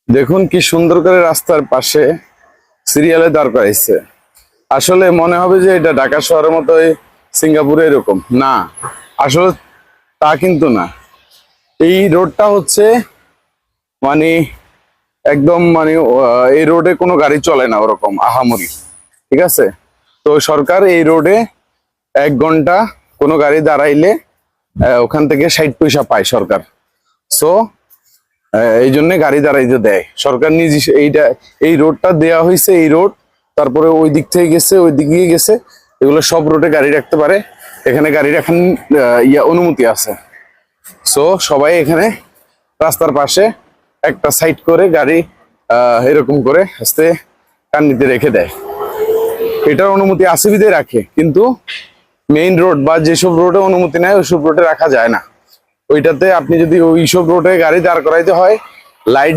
দেখুন কি সুন্দর করে রাস্তার পাশে সিরিয়ালে দাঁড় করাইছে। আসলে মনে হবে যে এটা ঢাকা শহরের মতোই, সিঙ্গাপুরে এরকম না। আসলে তা কিন্তু না। এই রোডটা হচ্ছে মানে একদম এই রোডে কোনো গাড়ি চলে না ওরকম আহামরি। ঠিক আছে, তো সরকার এই রোডে 1 ঘন্টা কোনো গাড়ি দাঁড়াইলে ওখান থেকে 60 পয়সা পায় সরকার। সো এই জন্য গাড়ি দাঁড়াইতে দেয় সরকার নিজে। এই রোডটা দেয়া হয়েছে, এই রোড তারপরে ওই দিক থেকে গেছে, ওই দিক দিয়ে গেছে। এগুলো সব রোডে গাড়ি রাখতে পারে, এখানে গাড়ি রাখার অনুমতি আছে। সো সবাই এখানে রাস্তার পাশে একটা সাইড করে গাড়ি এরকম করে আস্তে কান্নিতে রেখে দেয়। এটার অনুমতি আছে বিধায় রাখে, কিন্তু মেইন রোড বা যেসব রোডে অনুমতি নেয় ওইসব রোডে রাখা যায় না। ওইটাতে আপনি যদি ওইসব রোডে গাড়ি দাঁড় করাইতে হয়, লাইট